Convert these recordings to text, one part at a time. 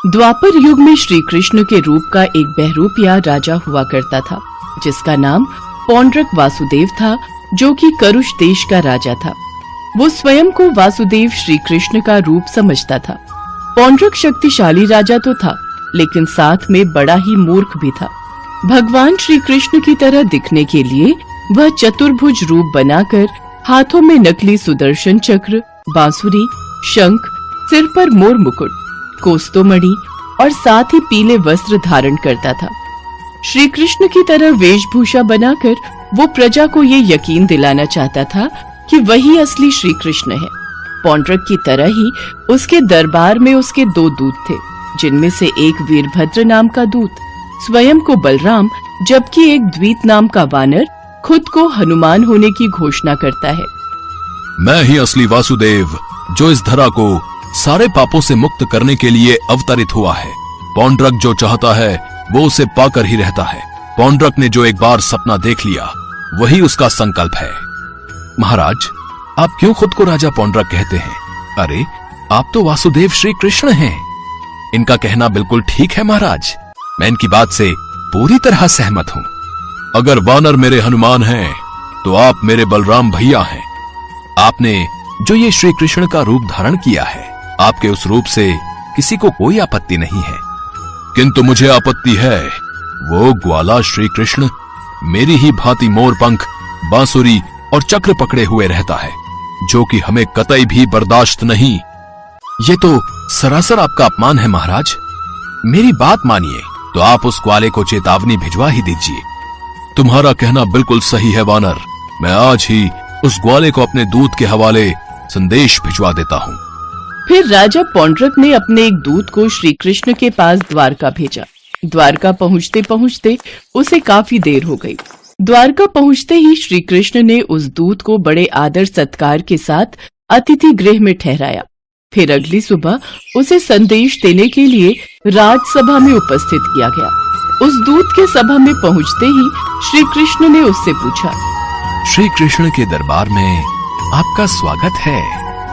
द्वापर युग में श्री कृष्ण के रूप का एक बहरूपिया राजा हुआ करता था, जिसका नाम पौंड्रक वासुदेव था, जो कि करुष देश का राजा था। वो स्वयं को वासुदेव श्री कृष्ण का रूप समझता था। पौंड्रक शक्तिशाली राजा तो था, लेकिन साथ में बड़ा ही मूर्ख भी था। भगवान श्री कृष्ण की तरह दिखने के लिए वह चतुर्भुज रूप बनाकर हाथों में नकली सुदर्शन चक्र, बांसुरी, शंख, सिर पर मोर मुकुट, कोस्तोमणि और साथ ही पीले वस्त्र धारण करता था। श्री कृष्ण की तरह वेशभूषा बनाकर वो प्रजा को ये यकीन दिलाना चाहता था कि वही असली श्री कृष्ण है। पौंड्रक की तरह ही उसके दरबार में उसके 2 दूत थे, जिनमें से एक वीरभद्र नाम का दूत स्वयं को बलराम, जबकि एक द्वित नाम का वानर खुद को हनुमान होने की घोषणा करता है। मैं ही असली वासुदेव, जो इस धरा को सारे पापों से मुक्त करने के लिए अवतरित हुआ है। पौंड्रक जो चाहता है वो उसे पाकर ही रहता है। पौंड्रक ने जो एक बार सपना देख लिया वही उसका संकल्प है। महाराज, आप क्यों खुद को राजा पौंड्रक कहते हैं? अरे, आप तो वासुदेव श्री कृष्ण हैं। इनका कहना बिल्कुल ठीक है महाराज, मैं इनकी बात से पूरी तरह सहमत हूं। अगर वानर मेरे हनुमान हैं, तो आप मेरे बलराम भैया हैं। आपने जो ये श्री कृष्ण का रूप धारण किया है, आपके उस रूप से किसी को कोई आपत्ति नहीं है, किंतु मुझे आपत्ति है। वो ग्वाला श्री कृष्ण मेरी ही भांति मोर पंख, बांसुरी और चक्र पकड़े हुए रहता है, जो कि हमें कतई भी बर्दाश्त नहीं। ये तो सरासर आपका अपमान है महाराज। मेरी बात मानिए तो आप उस ग्वाले को चेतावनी भिजवा ही दीजिए। तुम्हारा कहना बिल्कुल सही है वानर, मैं आज ही उस ग्वाले को अपने दूत के हवाले संदेश भिजवा देता हूँ। फिर राजा पौंड्रक ने अपने एक दूत को श्री कृष्ण के पास द्वारका भेजा। द्वारका पहुँचते पहुँचते उसे काफी देर हो गई। द्वारका पहुँचते ही श्री कृष्ण ने उस दूत को बड़े आदर सत्कार के साथ अतिथि गृह में ठहराया। फिर अगली सुबह उसे संदेश देने के लिए राजसभा में उपस्थित किया गया। उस दूत के सभा में पहुँचते ही श्री कृष्ण ने उससे पूछा, श्री कृष्ण के दरबार में आपका स्वागत है।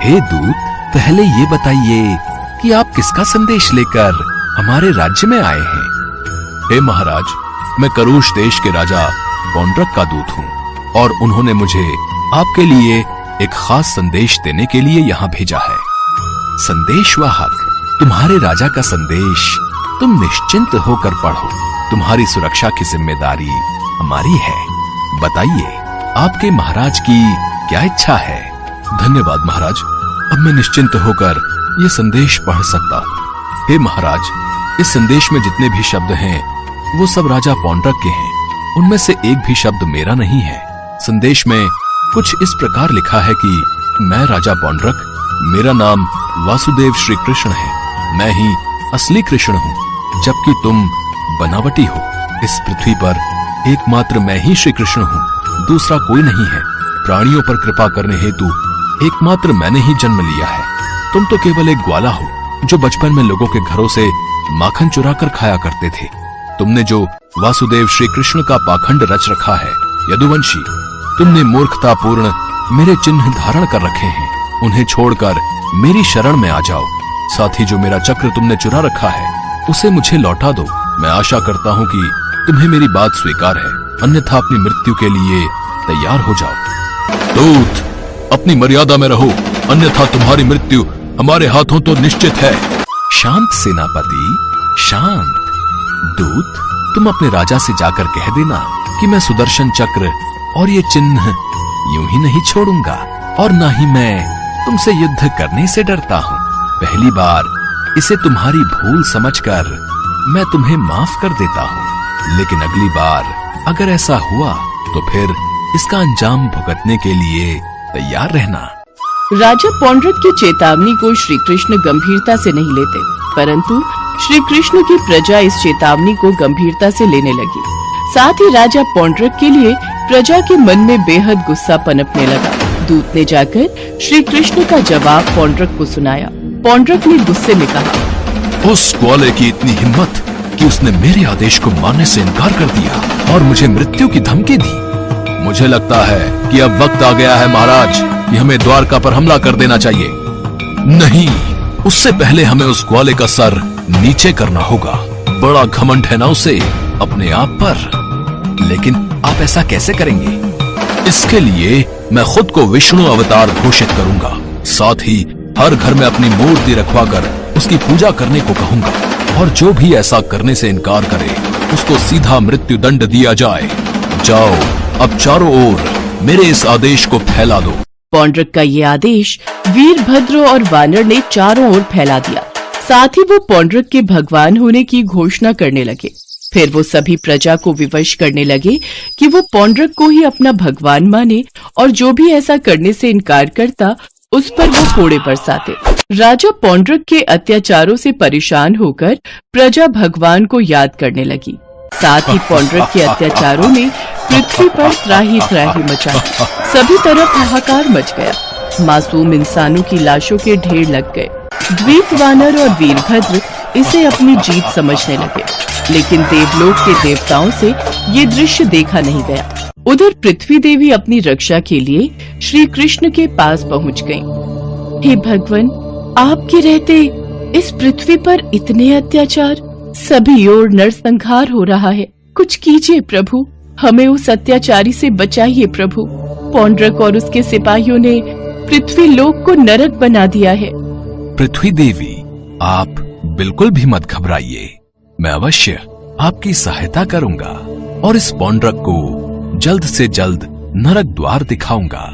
हे दूत, पहले ये बताइए कि आप किसका संदेश लेकर हमारे राज्य में आए हैं? हे महाराज, मैं करुष देश के राजा पौंड्रक का दूत हूँ, और उन्होंने मुझे आपके लिए एक खास संदेश देने के लिए यहाँ भेजा है। संदेशवाहक, तुम्हारे राजा का संदेश तुम निश्चिंत होकर पढ़ो। तुम्हारी सुरक्षा की जिम्मेदारी हमारी है। बताइए, आपके महाराज की क्या इच्छा है? धन्यवाद महाराज, अब मैं निश्चिंत होकर ये संदेश पढ़ सकता हूँ। हे महाराज, इस संदेश में जितने भी शब्द हैं वो सब राजा पौंड्रक के हैं, उनमें से एक भी शब्द मेरा नहीं है। संदेश में कुछ इस प्रकार लिखा है कि मैं राजा पौंड्रक, मेरा नाम वासुदेव श्री कृष्ण है, मैं ही असली कृष्ण हूँ, जबकि तुम बनावटी हो। इस पृथ्वी पर एकमात्र मैं ही श्री कृष्ण हूँ, दूसरा कोई नहीं है। प्राणियों पर कृपा करने हेतु एकमात्र मैंने ही जन्म लिया है। तुम तो केवल एक ग्वाला हो, जो बचपन में लोगों के घरों से माखन चुरा कर खाया करते थे। तुमने जो वासुदेव श्री कृष्ण का पाखंड रच रखा है, यदुवंशी, तुमने मूर्खतापूर्ण मेरे चिन्ह धारण कर रखे हैं। उन्हें छोड़कर मेरी शरण में आ जाओ। साथ ही जो मेरा चक्र तुमने चुरा रखा है, उसे मुझे लौटा दो। मैं आशा करता हूँ कि तुम्हें मेरी बात स्वीकार है, अन्यथा अपनी मृत्यु के लिए तैयार हो जाओ। दूत, अपनी मर्यादा में रहो, अन्यथा तुम्हारी मृत्यु हमारे हाथों तो निश्चित है। शांत सेनापति, शांत। दूत, तुम अपने राजा से जाकर कह देना कि मैं सुदर्शन चक्र और ये चिन्ह यूं ही नहीं छोड़ूंगा, और ना ही मैं तुमसे युद्ध करने से डरता हूँ। पहली बार इसे तुम्हारी भूल समझकर मैं तुम्हें माफ कर देता हूँ, लेकिन अगली बार अगर ऐसा हुआ तो फिर इसका अंजाम भुगतने के लिए तैयार रहना। राजा पौंड्रक की चेतावनी को श्री कृष्ण गंभीरता से नहीं लेते, परंतु श्री कृष्ण की प्रजा इस चेतावनी को गंभीरता से लेने लगी। साथ ही राजा पौंड्रक के लिए प्रजा के मन में बेहद गुस्सा पनपने लगा। दूत ने जाकर श्री कृष्ण का जवाब पौंड्रक को सुनाया। पौंड्रक ने गुस्से में कहा, उस ग्वाले की इतनी हिम्मत कि उसने मेरे आदेश को मानने से इनकार कर दिया और मुझे मृत्यु की धमकी दी। मुझे लगता है कि अब वक्त आ गया है महाराज कि हमें द्वारका पर हमला कर देना चाहिए। नहीं, उससे पहले हमें उस ग्वाले का सर नीचे करना होगा। बड़ा घमंड है ना उसे अपने आप पर। लेकिन आप ऐसा कैसे करेंगे? इसके लिए मैं खुद को विष्णु अवतार घोषित करूंगा। साथ ही हर घर में अपनी मूर्ति रखवाकर उसकी पूजा करने को कहूंगा, और जो भी ऐसा करने से इनकार करे उसको सीधा मृत्यु दंड दिया जाए। जाओ, अब चारों ओर मेरे इस आदेश को फैला दो। पौंड्रक का ये आदेश वीरभद्र और वानर ने चारों ओर फैला दिया। साथ ही वो पौंड्रक के भगवान होने की घोषणा करने लगे। फिर वो सभी प्रजा को विवश करने लगे कि वो पौंड्रक को ही अपना भगवान माने, और जो भी ऐसा करने से इनकार करता उस पर वो कोड़े बरसाते। राजा पौंड्रक के अत्याचारों से परेशान होकर प्रजा भगवान को याद करने लगी। साथ ही पौंड्रक के अत्याचारों ने पृथ्वी पर त्राही त्राही मचा दी। सभी तरफ हाहाकार मच गया। मासूम इंसानों की लाशों के ढेर लग गए। द्वीप वानर और वीरभद्र इसे अपनी जीत समझने लगे, लेकिन देवलोक के देवताओं से ये दृश्य देखा नहीं गया। उधर पृथ्वी देवी अपनी रक्षा के लिए श्री कृष्ण के पास पहुंच गईं। हे भगवान, आपके रहते इस पृथ्वी पर इतने अत्याचार, सभी ओर नरसंहार हो रहा है। कुछ कीजिए प्रभु, हमें उस अत्याचारी से बचाइए प्रभु। पौंड्रक और उसके सिपाहियों ने पृथ्वी लोक को नरक बना दिया है। पृथ्वी देवी, आप बिल्कुल भी मत घबराइए। मैं अवश्य आपकी सहायता करूंगा और इस पौंड्रक को जल्द से जल्द नरक द्वार दिखाऊंगा।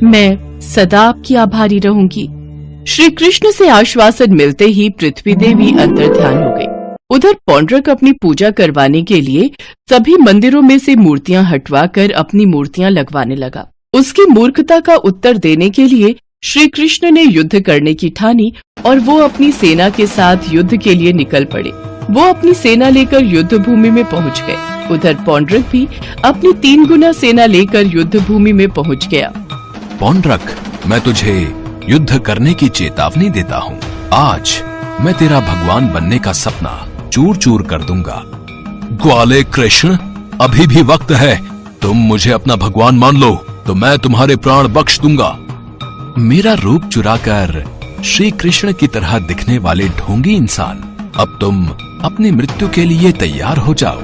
मैं सदा आपकी आभारी रहूंगी। श्री कृष्ण से आश्वासन मिलते ही पृथ्वी देवी अंतर्ध्यान हो गई। उधर पौंड्रक अपनी पूजा करवाने के लिए सभी मंदिरों में से मूर्तियां हटवाकर अपनी मूर्तियां लगवाने लगा। उसकी मूर्खता का उत्तर देने के लिए श्री कृष्ण ने युद्ध करने की ठानी और वो अपनी सेना के साथ युद्ध के लिए निकल पड़े। वो अपनी सेना लेकर युद्ध भूमि में पहुंच गए। उधर पौंड्रक भी अपनी 3 गुना सेना लेकर युद्ध भूमि में पहुंच गया। पौंड्रक, मैं तुझे युद्ध करने की चेतावनी देता हूँ। आज मैं तेरा भगवान बनने का सपना चूर चूर कर दूंगा। ग्वाले कृष्ण, अभी भी वक्त है। तुम मुझे अपना भगवान मान लो तो मैं तुम्हारे प्राण बख्श दूंगा। मेरा रूप चुराकर श्री कृष्ण की तरह दिखने वाले ढोंगी इंसान, अब तुम अपनी मृत्यु के लिए तैयार हो जाओ।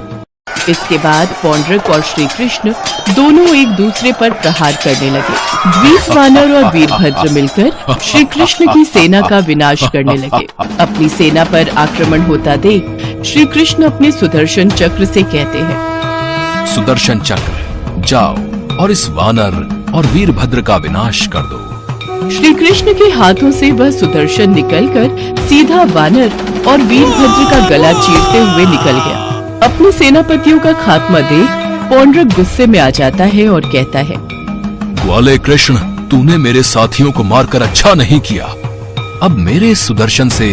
इसके बाद पौंड्रक और श्री कृष्ण दोनों एक दूसरे पर प्रहार करने लगे। द्वीप वानर और वीरभद्र मिलकर श्री कृष्ण की सेना का विनाश करने लगे। अपनी सेना पर आक्रमण होता देख श्री कृष्ण अपने सुदर्शन चक्र से कहते हैं, सुदर्शन चक्र, जाओ और इस वानर और वीरभद्र का विनाश कर दो। श्री कृष्ण के हाथों से वह सुदर्शन निकलकर सीधा वानर और वीरभद्र का गला चीरते हुए निकल गया। अपने सेनापतियों का खात्मा देख पौंड्रक गुस्से में आ जाता है और कहता है, ग्वाले कृष्ण, तूने मेरे साथियों को मारकर अच्छा नहीं किया। अब मेरे सुदर्शन से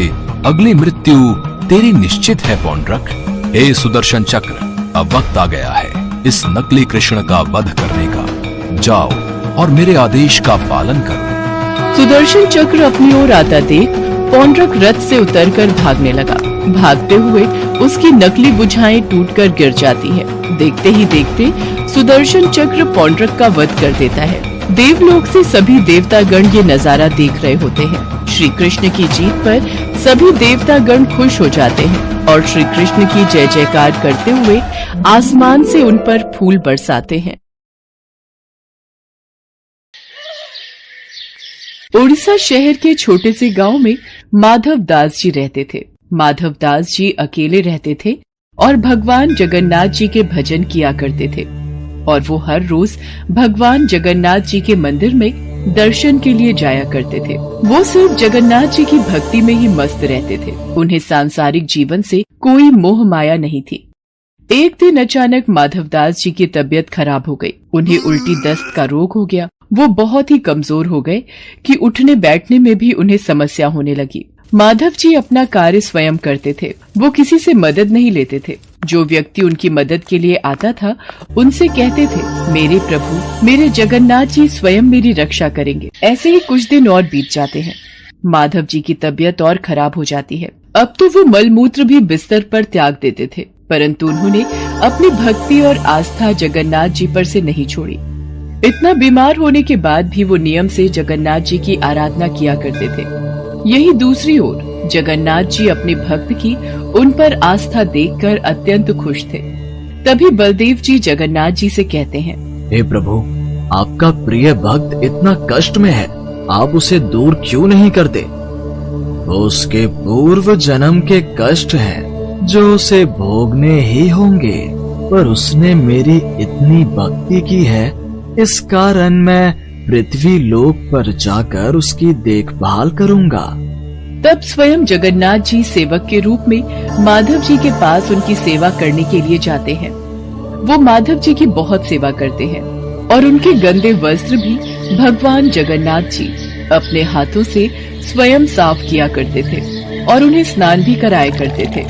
अगली मृत्यु तेरी निश्चित है पौंड्रक। हे सुदर्शन चक्र, अब वक्त आ गया है इस नकली कृष्ण का वध करने का। जाओ और मेरे आदेश का पालन करो। सुदर्शन चक्र अपनी ओर आता देख पौंड्रक रथ से उतरकर भागने लगा। भागते हुए उसकी नकली बुझाएं टूटकर गिर जाती है। देखते ही देखते सुदर्शन चक्र पौंड्रक का वध कर देता है। देवलोक से सभी देवतागण ये नजारा देख रहे होते हैं। श्री कृष्ण की जीत पर सभी देवतागण खुश हो जाते हैं और श्री कृष्ण की जय जयकार करते हुए आसमान से उन पर फूल बरसाते हैं। उड़ीसा शहर के छोटे से गांव में माधव दास जी रहते थे। माधव दास जी अकेले रहते थे और भगवान जगन्नाथ जी के भजन किया करते थे, और वो हर रोज भगवान जगन्नाथ जी के मंदिर में दर्शन के लिए जाया करते थे। वो सिर्फ जगन्नाथ जी की भक्ति में ही मस्त रहते थे। उन्हें सांसारिक जीवन से कोई मोह माया नहीं थी। एक दिन अचानक माधव दास जी की तबीयत खराब हो गई। उन्हें उल्टी दस्त का रोग हो गया। वो बहुत ही कमजोर हो गए कि उठने बैठने में भी उन्हें समस्या होने लगी। माधव जी अपना कार्य स्वयं करते थे। वो किसी से मदद नहीं लेते थे। जो व्यक्ति उनकी मदद के लिए आता था उनसे कहते थे, मेरे प्रभु, मेरे जगन्नाथ जी स्वयं मेरी रक्षा करेंगे। ऐसे ही कुछ दिन और बीत जाते हैं। माधव जी की तबीयत और खराब हो जाती है। अब तो वो मलमूत्र भी बिस्तर पर त्याग देते थे, परंतु उन्होंने अपनी भक्ति और आस्था जगन्नाथ जी पर से नहीं छोड़ी। इतना बीमार होने के बाद भी वो नियम से जगन्नाथ जी की आराधना किया करते थे। यही दूसरी ओर जगन्नाथ जी अपने भक्त की उन पर आस्था देखकर अत्यंत खुश थे। तभी बलदेव जी जगन्नाथ जी से कहते हैं, हे प्रभु, आपका प्रिय भक्त इतना कष्ट में है, आप उसे दूर क्यों नहीं करते? वो उसके पूर्व जन्म के कष्ट हैं जो उसे भोगने ही होंगे, पर उसने मेरी इतनी भक्ति की है, इस कारण मैं पृथ्वी लोक पर जाकर उसकी देखभाल करूंगा। तब स्वयं जगन्नाथ जी सेवक के रूप में माधव जी के पास उनकी सेवा करने के लिए जाते हैं। वो माधव जी की बहुत सेवा करते हैं और उनके गंदे वस्त्र भी भगवान जगन्नाथ जी अपने हाथों से स्वयं साफ किया करते थे और उन्हें स्नान भी कराया करते थे।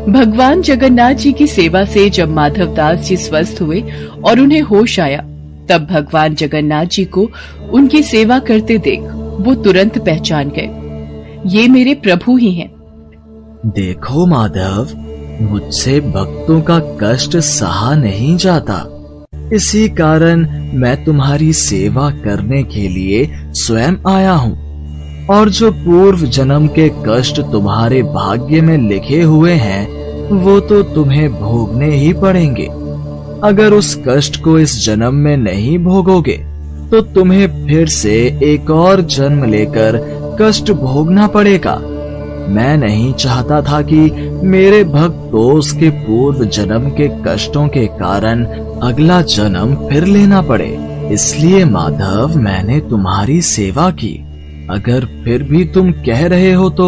भगवान जगन्नाथ जी की सेवा से जब माधव दास जी स्वस्थ हुए और उन्हें होश आया, तब भगवान जगन्नाथ जी को उनकी सेवा करते देख वो तुरंत पहचान गए, ये मेरे प्रभु ही हैं। देखो माधव, मुझसे भक्तों का कष्ट सहा नहीं जाता, इसी कारण मैं तुम्हारी सेवा करने के लिए स्वयं आया हूँ। और जो पूर्व जन्म के कष्ट तुम्हारे भाग्य में लिखे हुए हैं, वो तो तुम्हें भोगने ही पड़ेंगे। अगर उस कष्ट को इस जन्म में नहीं भोगोगे, तो तुम्हें फिर से एक और जन्म लेकर कष्ट भोगना पड़ेगा। मैं नहीं चाहता था कि मेरे भक्त को उसके पूर्व जन्म के कष्टों के कारण अगला जन्म फिर लेना पड़े, इसलिए माधव मैंने तुम्हारी सेवा की। अगर फिर भी तुम कह रहे हो तो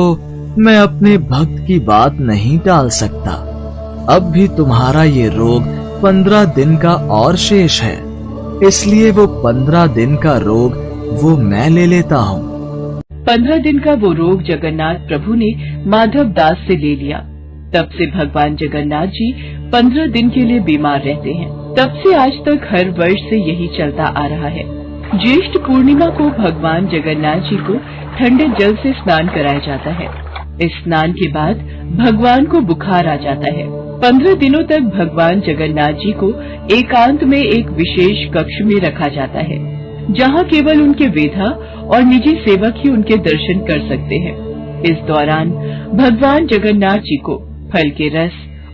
मैं अपने भक्त की बात नहीं टाल सकता। अब भी तुम्हारा ये रोग 15 दिन का और शेष है, इसलिए वो 15 दिन का रोग वो मैं ले लेता हूँ। 15 दिन का वो रोग जगन्नाथ प्रभु ने माधव दास से ले लिया। तब से भगवान जगन्नाथ जी 15 दिन के लिए बीमार रहते हैं। तब से आज तक हर वर्ष से यही चलता आ रहा है। ज्येष्ठ पूर्णिमा को भगवान जगन्नाथ जी को ठंडे जल से स्नान कराया जाता है। इस स्नान के बाद भगवान को बुखार आ जाता है। 15 दिनों तक भगवान जगन्नाथ जी को एकांत में एक विशेष कक्ष में रखा जाता है, जहाँ केवल उनके वेधा और निजी सेवक ही उनके दर्शन कर सकते हैं। इस दौरान भगवान जगन्नाथ जी को फल के रस,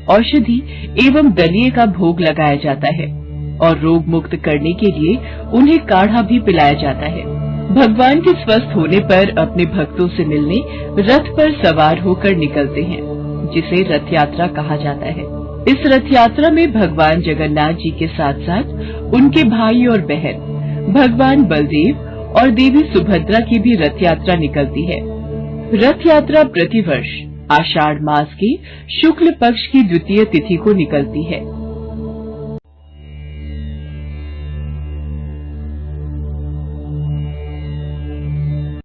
औषधि एवं दलिये का भोग लगाया जाता है और रोग मुक्त करने के लिए उन्हें काढ़ा भी पिलाया जाता है। भगवान के स्वस्थ होने पर अपने भक्तों से मिलने रथ पर सवार होकर निकलते हैं, जिसे रथ यात्रा कहा जाता है। इस रथ यात्रा में भगवान जगन्नाथ जी के साथ साथ उनके भाई और बहन भगवान बलदेव और देवी सुभद्रा की भी रथ यात्रा निकलती है। रथ यात्रा प्रतिवर्ष आषाढ़ मास की शुक्ल पक्ष की द्वितीय तिथि को निकलती है।